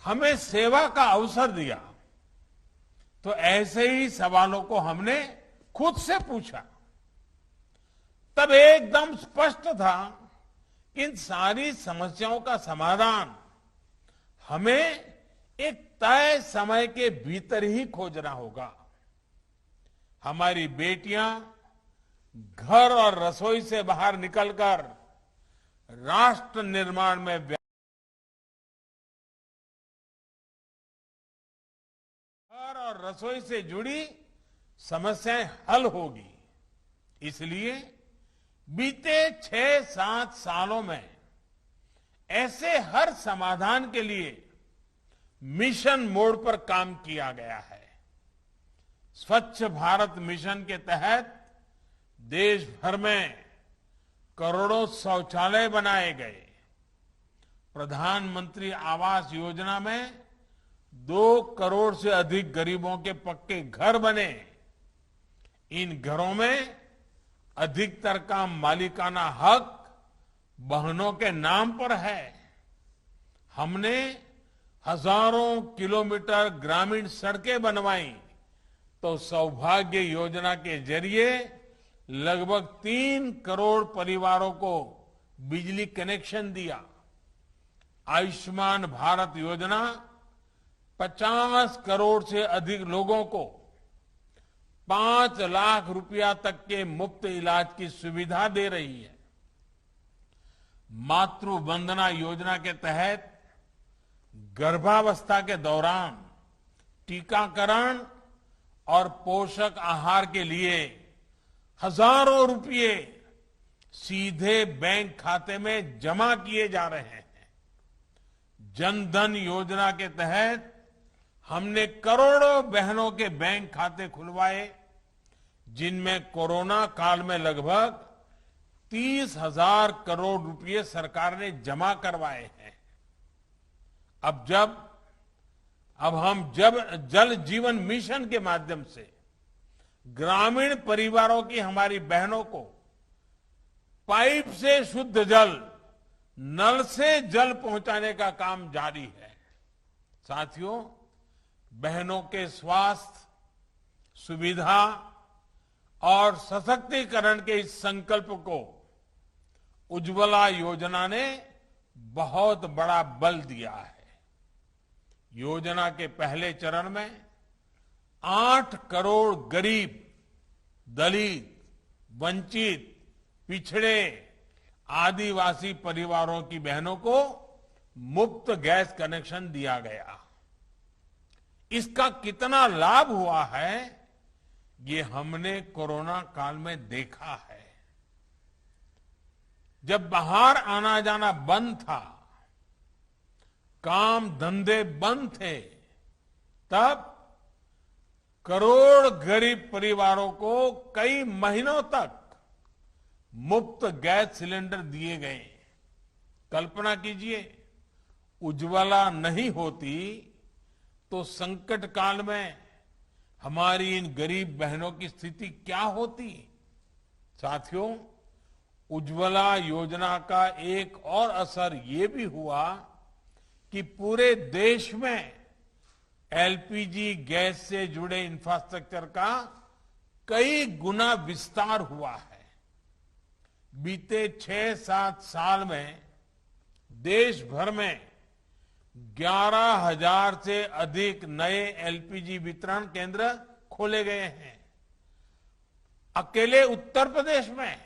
हमें सेवा का अवसर दिया, तो ऐसे ही सवालों को हमने खुद से पूछा। तब एकदम स्पष्ट था कि इन सारी समस्याओं का समाधान हमें एक तय समय के भीतर ही खोजना होगा। हमारी बेटियां घर और रसोई से बाहर निकलकर राष्ट्र निर्माण में घर और रसोई से जुड़ी समस्याएं हल होगी। इसलिए बीते 6-7 सालों में ऐसे हर समाधान के लिए मिशन मोड पर काम किया गया है। स्वच्छ भारत मिशन के तहत देश भर में करोड़ों शौचालय बनाए गए। प्रधानमंत्री आवास योजना में 2 करोड़ से अधिक गरीबों के पक्के घर बने। इन घरों में अधिकतर का मालिकाना हक बहनों के नाम पर है। हमने हजारों किलोमीटर ग्रामीण सड़कें बनवाई, तो सौभाग्य योजना के जरिए लगभग 3 करोड़ परिवारों को बिजली कनेक्शन दिया। आयुष्मान भारत योजना 50 करोड़ से अधिक लोगों को 5 लाख रुपया तक के मुफ्त इलाज की सुविधा दे रही है। मातृ वंदना योजना के तहत गर्भावस्था के दौरान टीकाकरण और पोषक आहार के लिए हजारों रुपये सीधे बैंक खाते में जमा किए जा रहे हैं। जनधन योजना के तहत हमने करोड़ों बहनों के बैंक खाते खुलवाए, जिनमें कोरोना काल में लगभग 30,000 करोड़ रुपए सरकार ने जमा करवाए हैं। अब हम जल जीवन मिशन के माध्यम से ग्रामीण परिवारों की हमारी बहनों को पाइप से शुद्ध जल, नल से जल पहुंचाने का काम जारी है। साथियों, बहनों के स्वास्थ्य, सुविधा और सशक्तिकरण के इस संकल्प को उज्ज्वला योजना ने बहुत बड़ा बल दिया है। योजना के पहले चरण में 8 करोड़ गरीब, दलित, वंचित, पिछड़े, आदिवासी परिवारों की बहनों को मुफ्त गैस कनेक्शन दिया गया। इसका कितना लाभ हुआ है, ये हमने कोरोना काल में देखा है। जब बाहर आना जाना बंद था, काम धंधे बंद थे, तब करोड़ गरीब परिवारों को कई महीनों तक मुफ्त गैस सिलेंडर दिए गए। कल्पना कीजिए, उज्ज्वला नहीं होती तो संकट काल में हमारी इन गरीब बहनों की स्थिति क्या होती। साथियों, उज्ज्वला योजना का एक और असर ये भी हुआ कि पूरे देश में एलपीजी गैस से जुड़े इंफ्रास्ट्रक्चर का कई गुना विस्तार हुआ है। बीते 6-7 साल में देश भर में 11,000 से अधिक नए एलपीजी वितरण केंद्र खोले गए हैं। अकेले उत्तर प्रदेश में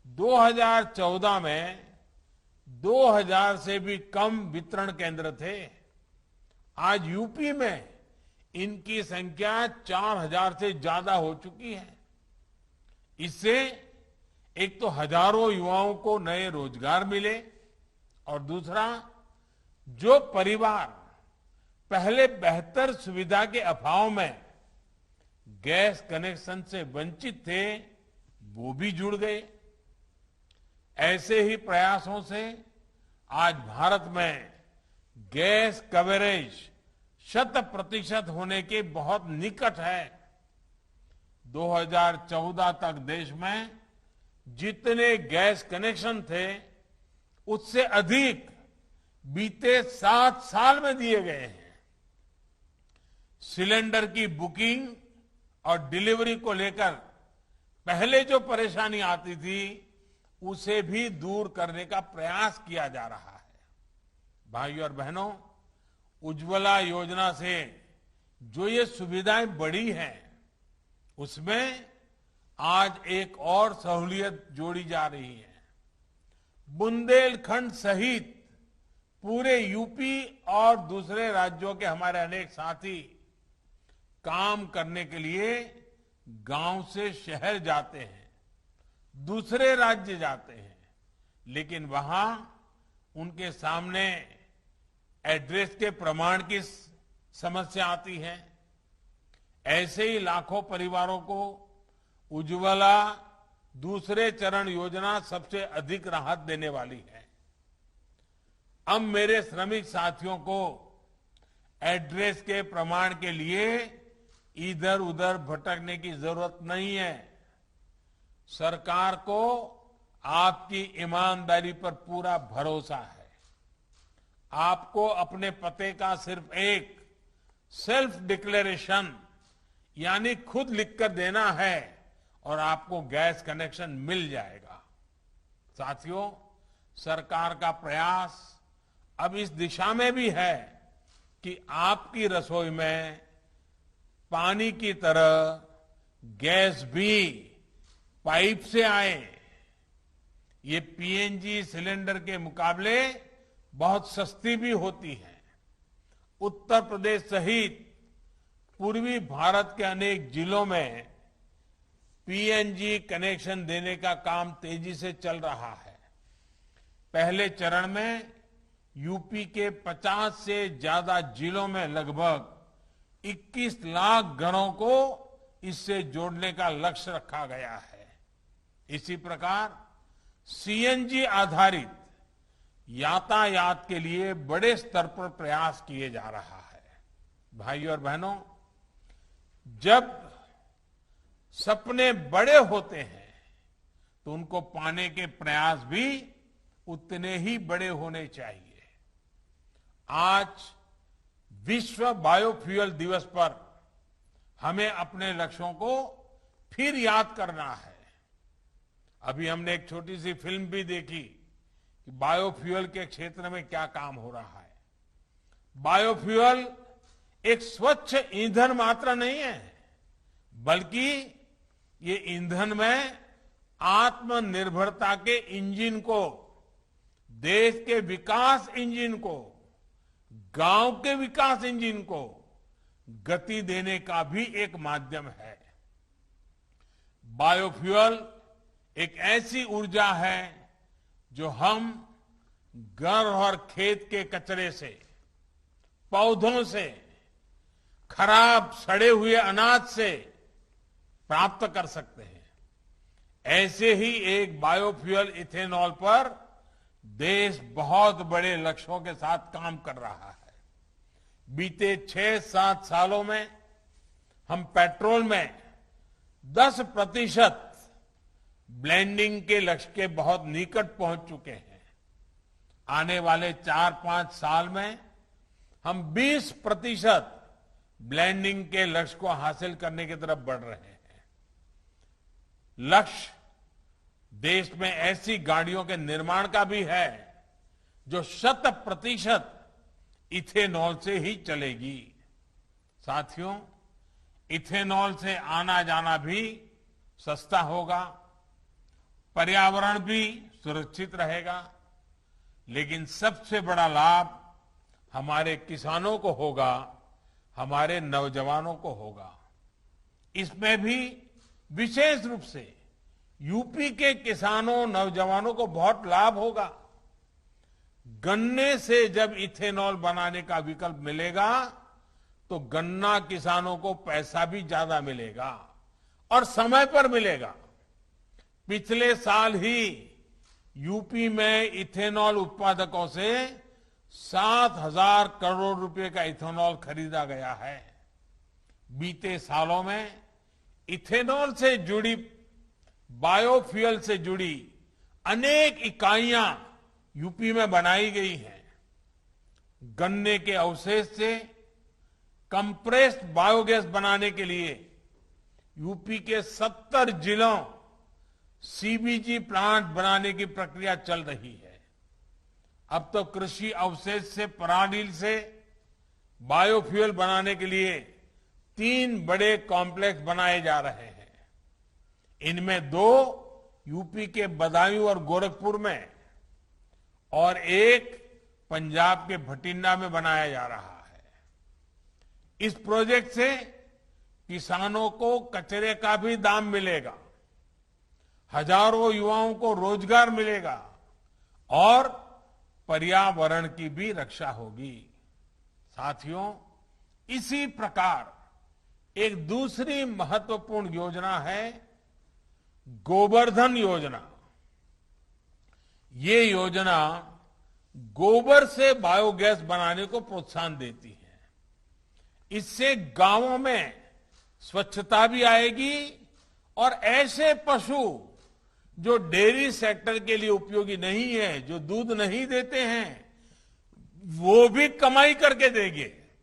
2014 में 2,000 से भी कम वितरण केंद्र थे। आज यूपी में इनकी संख्या 4,000 से ज्यादा हो चुकी है। इससे एक तो हजारों युवाओं को नए रोजगार मिले, और दूसरा, जो परिवार पहले बेहतर सुविधा के अभाव में गैस कनेक्शन से वंचित थे, वो भी जुड़ गए। ऐसे ही प्रयासों से आज भारत में गैस कवरेज 100% होने के बहुत निकट है। 2014 तक देश में जितने गैस कनेक्शन थे, उससे अधिक बीते 7 साल में दिए गए हैं। सिलेंडर की बुकिंग और डिलीवरी को लेकर पहले जो परेशानी आती थी उसे भी दूर करने का प्रयास किया जा रहा है। भाइयों और बहनों, उज्ज्वला योजना से जो ये सुविधाएं बढ़ी हैं, उसमें आज एक और सहूलियत जोड़ी जा रही है। बुंदेलखंड सहित पूरे यूपी और दूसरे राज्यों के हमारे अनेक साथी काम करने के लिए गांव से शहर जाते हैं, दूसरे राज्य जाते हैं, लेकिन वहां उनके सामने एड्रेस के प्रमाण की समस्या आती है। ऐसे ही लाखों परिवारों को उज्ज्वला दूसरे चरण योजना सबसे अधिक राहत देने वाली है। अब मेरे श्रमिक साथियों को एड्रेस के प्रमाण के लिए इधर उधर भटकने की जरूरत नहीं है। सरकार को आपकी ईमानदारी पर पूरा भरोसा है। आपको अपने पते का सिर्फ एक सेल्फ डिक्लेरेशन यानी खुद लिखकर देना है और आपको गैस कनेक्शन मिल जाएगा। साथियों, सरकार का प्रयास अब इस दिशा में भी है कि आपकी रसोई में पानी की तरह गैस भी पाइप से आए। ये पीएनजी सिलेंडर के मुकाबले बहुत सस्ती भी होती है। उत्तर प्रदेश सहित पूर्वी भारत के अनेक जिलों में पीएनजी कनेक्शन देने का काम तेजी से चल रहा है। पहले चरण में यूपी के 50 से ज्यादा जिलों में लगभग 21 लाख घरों को इससे जोड़ने का लक्ष्य रखा गया है। इसी प्रकार सीएनजी आधारित यातायात के लिए बड़े स्तर पर प्रयास किए जा रहा है। भाइयों और बहनों, जब सपने बड़े होते हैं तो उनको पाने के प्रयास भी उतने ही बड़े होने चाहिए। आज विश्व बायोफ्यूल दिवस पर हमें अपने लक्ष्यों को फिर याद करना है। अभी हमने एक छोटी सी फिल्म भी देखी कि बायोफ्यूल के क्षेत्र में क्या काम हो रहा है। बायोफ्यूल एक स्वच्छ ईंधन मात्र नहीं है, बल्कि ये ईंधन में आत्मनिर्भरता के इंजन को, देश के विकास इंजन को, गांव के विकास इंजन को गति देने का भी एक माध्यम है। बायोफ्यूल एक ऐसी ऊर्जा है जो हम घर और खेत के कचरे से, पौधों से, खराब सड़े हुए अनाज से प्राप्त कर सकते हैं। ऐसे ही एक बायोफ्यूल इथेनॉल पर देश बहुत बड़े लक्ष्यों के साथ काम कर रहा है। बीते 6-7 सालों में हम पेट्रोल में 10% ब्लेंडिंग के लक्ष्य के बहुत निकट पहुंच चुके हैं। आने वाले 4-5 साल में हम 20% ब्लेंडिंग के लक्ष्य को हासिल करने की तरफ बढ़ रहे हैं। लक्ष्य देश में ऐसी गाड़ियों के निर्माण का भी है जो 100% इथेनॉल से ही चलेगी। साथियों, इथेनॉल से आना जाना भी सस्ता होगा, पर्यावरण भी सुरक्षित रहेगा, लेकिन सबसे बड़ा लाभ हमारे किसानों को होगा, हमारे नौजवानों को होगा। इसमें भी विशेष रूप से यूपी के किसानों, नौजवानों को बहुत लाभ होगा। गन्ने से जब इथेनॉल बनाने का विकल्प मिलेगा तो गन्ना किसानों को पैसा भी ज्यादा मिलेगा और समय पर मिलेगा। पिछले साल ही यूपी में इथेनॉल उत्पादकों से 7,000 करोड़ रुपए का इथेनॉल खरीदा गया है। बीते सालों में इथेनॉल से जुड़ी, बायोफ्यूल से जुड़ी अनेक इकाइयां यूपी में बनाई गई हैं। गन्ने के अवशेष से कंप्रेस्ड बायोगैस बनाने के लिए यूपी के 70 जिलों सीबीजी प्लांट बनाने की प्रक्रिया चल रही है। अब तो कृषि अवशेष से पराली से बायोफ्यूल बनाने के लिए 3 बड़े कॉम्प्लेक्स बनाए जा रहे हैं। इनमें 2 यूपी के बदायूं और गोरखपुर में और एक पंजाब के भटिंडा में बनाया जा रहा है। इस प्रोजेक्ट से किसानों को कचरे का भी दाम मिलेगा, हजारों युवाओं को रोजगार मिलेगा और पर्यावरण की भी रक्षा होगी। साथियों, इसी प्रकार एक दूसरी महत्वपूर्ण योजना है गोबर्धन योजना। ये योजना गोबर से बायोगैस बनाने को प्रोत्साहन देती है। इससे गांवों में स्वच्छता भी आएगी और ऐसे पशु जो डेयरी सेक्टर के लिए उपयोगी नहीं है, जो दूध नहीं देते हैं, वो भी कमाई करके देंगे।